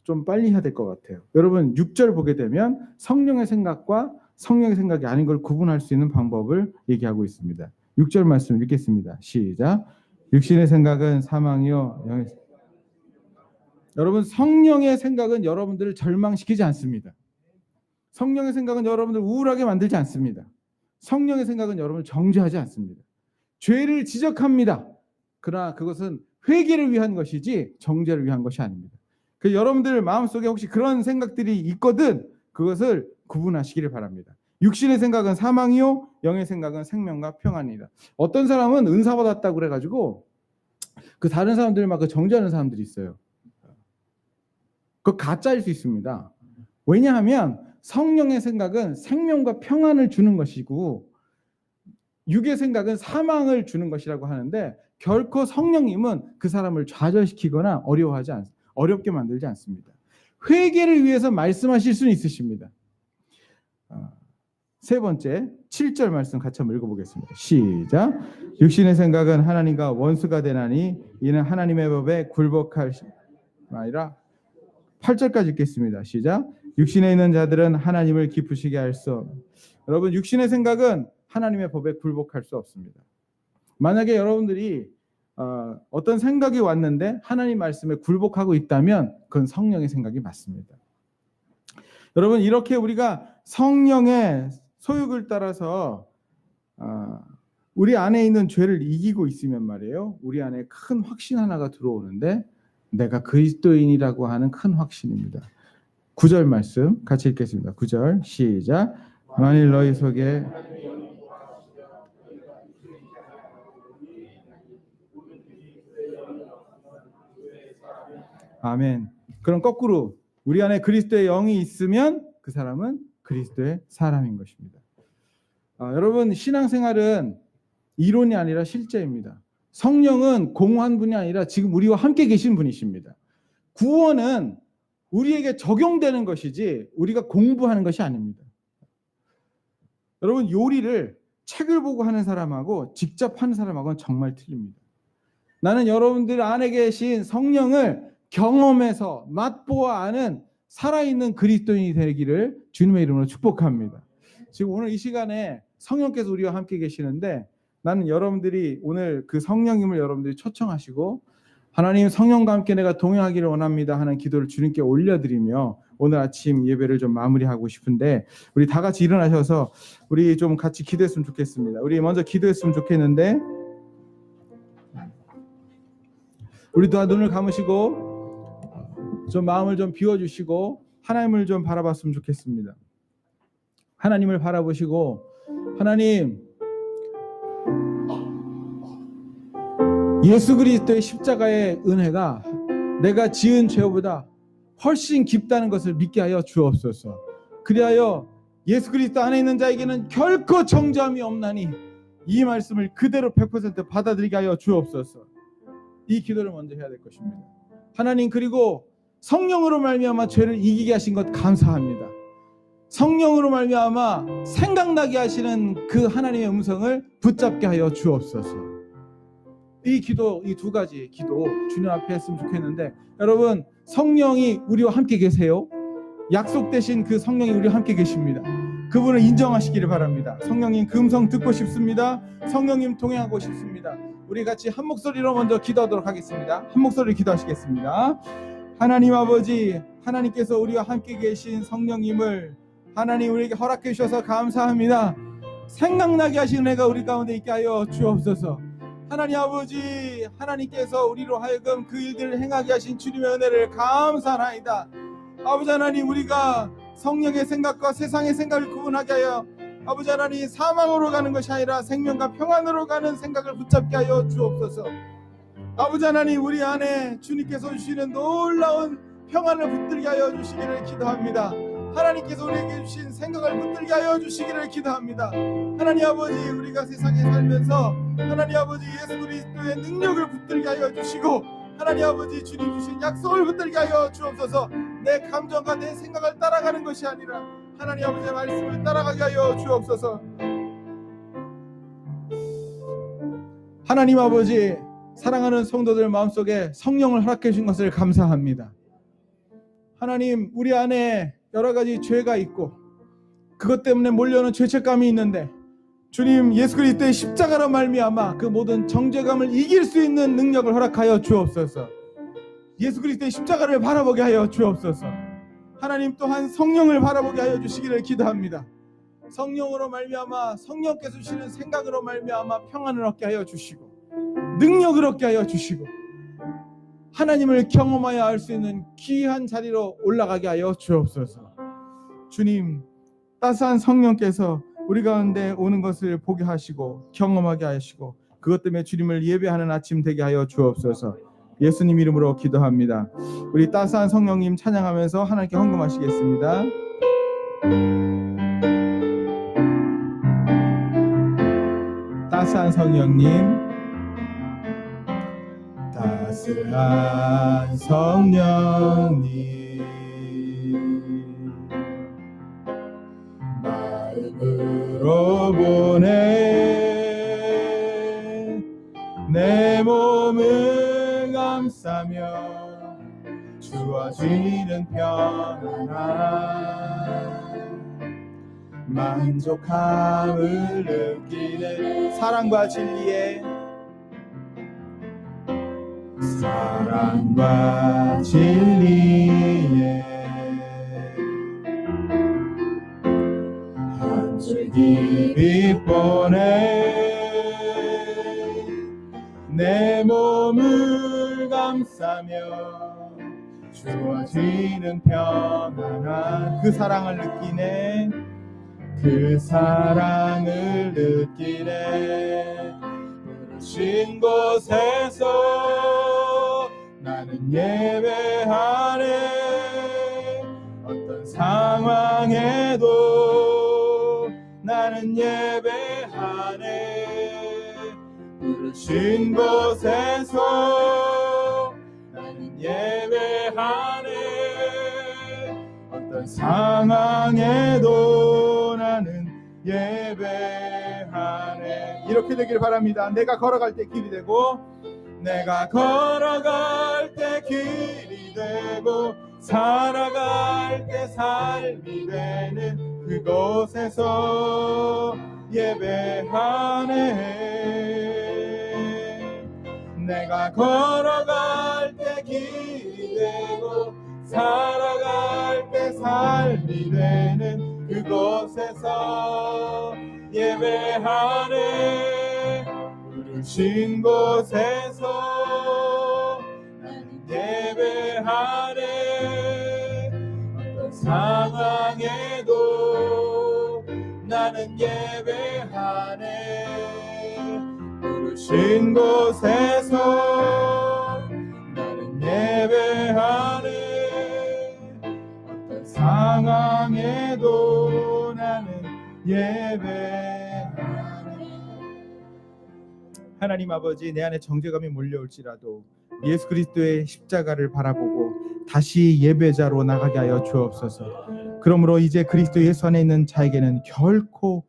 좀 빨리 해야 될 것 같아요. 여러분, 6절 보게 되면 성령의 생각과 성령의 생각이 아닌 걸 구분할 수 있는 방법을 얘기하고 있습니다. 6절 말씀 읽겠습니다. 시작. 육신의 생각은 사망이요, 영의... 여러분, 성령의 생각은 여러분들을 절망시키지 않습니다. 성령의 생각은 여러분들을 우울하게 만들지 않습니다. 성령의 생각은 여러분을 정죄하지 않습니다. 죄를 지적합니다. 그러나 그것은 회개를 위한 것이지 정죄를 위한 것이 아닙니다. 그래서 여러분들 마음속에 혹시 그런 생각들이 있거든 그것을 구분하시기를 바랍니다. 육신의 생각은 사망이요, 영의 생각은 생명과 평안이다. 어떤 사람은 은사 받았다고 그래가지고 그 다른 사람들 막 그 정죄하는 사람들이 있어요. 그거 가짜일 수 있습니다. 왜냐하면 성령의 생각은 생명과 평안을 주는 것이고 육의 생각은 사망을 주는 것이라고 하는데 결코 성령님은 그 사람을 좌절시키거나 어렵게 만들지 않습니다. 회개를 위해서 말씀하실 수는 있으십니다. 세 번째 7절 말씀 같이 한번 읽어보겠습니다. 시작. 육신의 생각은 하나님과 원수가 되나니 이는 하나님의 법에 굴복할 아니라 8절까지 읽겠습니다. 시작. 육신에 있는 자들은 하나님을 기쁘시게 할 수 없습니다. 여러분, 육신의 생각은 하나님의 법에 굴복할 수 없습니다. 만약에 여러분들이 어떤 생각이 왔는데 하나님 말씀에 굴복하고 있다면 그건 성령의 생각이 맞습니다. 여러분, 이렇게 우리가 성령의 소욕을 따라서 우리 안에 있는 죄를 이기고 있으면 말이에요, 우리 안에 큰 확신 하나가 들어오는데 내가 그리스도인이라고 하는 큰 확신입니다. 9절 말씀 같이 읽겠습니다. 9절 시작. 만일 너희 속에 아멘. 그럼 거꾸로 우리 안에 그리스도의 영이 있으면 그 사람은 그리스도의 사람인 것입니다. 여러분, 신앙생활은 이론이 아니라 실제입니다. 성령은 공허한 분이 아니라 지금 우리와 함께 계신 분이십니다. 구원은 우리에게 적용되는 것이지 우리가 공부하는 것이 아닙니다. 여러분, 요리를 책을 보고 하는 사람하고 직접 하는 사람하고는 정말 틀립니다. 나는 여러분들 안에 계신 성령을 경험해서 맛보아 아는 살아있는 그리스도인이 되기를 주님의 이름으로 축복합니다. 지금 오늘 이 시간에 성령께서 우리와 함께 계시는데 나는 여러분들이 오늘 그 성령님을 여러분들이 초청하시고 하나님, 성령과 함께 내가 동행하기를 원합니다 하는 기도를 주님께 올려드리며 오늘 아침 예배를 좀 마무리하고 싶은데, 우리 다 같이 일어나셔서 우리 좀 같이 기도했으면 좋겠습니다. 우리 먼저 기도했으면 좋겠는데, 우리 다 눈을 감으시고 좀 마음을 좀 비워주시고 하나님을 좀 바라봤으면 좋겠습니다. 하나님을 바라보시고, 하나님, 예수 그리스도의 십자가의 은혜가 내가 지은 죄보다 훨씬 깊다는 것을 믿게 하여 주옵소서. 그리하여 예수 그리스도 안에 있는 자에게는 결코 정죄함이 없나니 이 말씀을 그대로 100% 받아들이게 하여 주옵소서. 이 기도를 먼저 해야 될 것입니다. 하나님, 그리고 성령으로 말미암아 죄를 이기게 하신 것 감사합니다. 성령으로 말미암아 생각나게 하시는 그 하나님의 음성을 붙잡게 하여 주옵소서. 이 기도, 이 두 가지 기도 주님 앞에 했으면 좋겠는데, 여러분, 성령이 우리와 함께 계세요. 약속되신 그 성령이 우리와 함께 계십니다. 그분을 인정하시기를 바랍니다. 성령님, 그 음성 듣고 싶습니다. 성령님 동행하고 싶습니다. 우리 같이 한 목소리로 먼저 기도하도록 하겠습니다. 한 목소리로 기도하시겠습니다. 하나님 아버지, 하나님께서 우리와 함께 계신 성령님을 하나님 우리에게 허락해 주셔서 감사합니다. 생각나게 하시는 은혜가 우리 가운데 있게 하여 주옵소서. 하나님 아버지, 하나님께서 우리로 하여금 그 일들을 행하게 하신 주님의 은혜를 감사하나이다. 아버지 하나님, 우리가 성령의 생각과 세상의 생각을 구분하게 하여 아버지 하나님 사망으로 가는 것이 아니라 생명과 평안으로 가는 생각을 붙잡게 하여 주옵소서. 아버지 하나님, 우리 안에 주님께서 주시는 놀라운 평안을 붙들게 하여 주시기를 기도합니다. 하나님께서 우리에게 주신 생각을 붙들게 하여 주시기를 기도합니다. 하나님 아버지, 우리가 세상에 살면서 하나님 아버지 예수 그리스도의 능력을 붙들게 하여 주시고, 하나님 아버지 주님 주신 약속을 붙들게 하여 주옵소서. 내 감정과 내 생각을 따라가는 것이 아니라 하나님 아버지의 말씀을 따라가게 하여 주옵소서. 하나님 아버지, 사랑하는 성도들 마음속에 성령을 허락해 주신 것을 감사합니다. 하나님, 우리 안에 여러 가지 죄가 있고 그것 때문에 몰려오는 죄책감이 있는데, 주님 예수 그리스도의 십자가로 말미암아 그 모든 정죄감을 이길 수 있는 능력을 허락하여 주옵소서. 예수 그리스도의 십자가를 바라보게 하여 주옵소서. 하나님 또한 성령을 바라보게 하여 주시기를 기도합니다. 성령으로 말미암아 성령께서 주시는 생각으로 말미암아 평안을 얻게 하여 주시고 능력을 얻게 하여 주시고 하나님을 경험하여 알 수 있는 귀한 자리로 올라가게 하여 주옵소서. 주님, 따스한 성령께서 우리 가운데 오는 것을 보게 하시고 경험하게 하시고 그것 때문에 주님을 예배하는 아침 되게 하여 주옵소서. 예수님 이름으로 기도합니다. 우리 따스한 성령님 찬양하면서 하나님께 헌금하시겠습니다. 따스한 성령님, 따스한 성령님, 마음으로 보내 내 몸을 감싸며 주어지는 평안함, 만족함을 느끼는 사랑과 진리에 한 줄기 빛보내 내 몸을 감싸며 주어지는 평안한 그 사랑을 느끼네, 그 사랑을 느끼네. 부르신 곳에서 나는 예배하네. 어떤 상황에도 나는 예배하네. 부르신 곳에서 나는 예배하네. 어떤 상황에도 나는 예배하네. 이렇게 되길 바랍니다. 내가 걸어갈 때 길이 되고, 내가 걸어갈 때 길이 되고, 살아갈 때 삶이 되는 그곳에서 예배하네. 내가 걸어갈 기대고 살아갈 때 삶이 되는 그곳에서 예배하네. 부르신 곳에서 나는 예배하네. 어떤 상황에도 나는 예배하네. 부르신 곳에서 나는 예배하네. 어떤 상황에도 나는 예배하네. 하나님 아버지, 내 안에 정죄감이 몰려올지라도 예수 그리스도의 십자가를 바라보고 다시 예배자로 나가게 하여 주옵소서. 그러므로 이제 그리스도 예수 안에 있는 자에게는 결코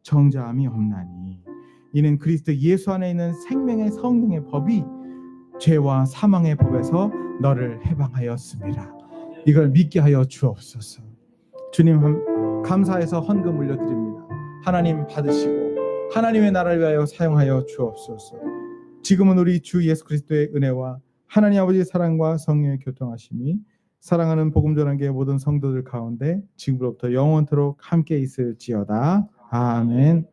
정죄함이 없나니, 이는 그리스도 예수 안에 있는 생명의 성령의 법이 죄와 사망의 법에서 너를 해방하였습니다. 이걸 믿게 하여 주옵소서. 주님, 감사해서 헌금 올려드립니다. 하나님 받으시고 하나님의 나라를 위하여 사용하여 주옵소서. 지금은 우리 주 예수 그리스도의 은혜와 하나님 아버지의 사랑과 성령의 교통하심이 사랑하는 복음 전환교회 모든 성도들 가운데 지금부터 영원토록 함께 있을지어다. 아멘.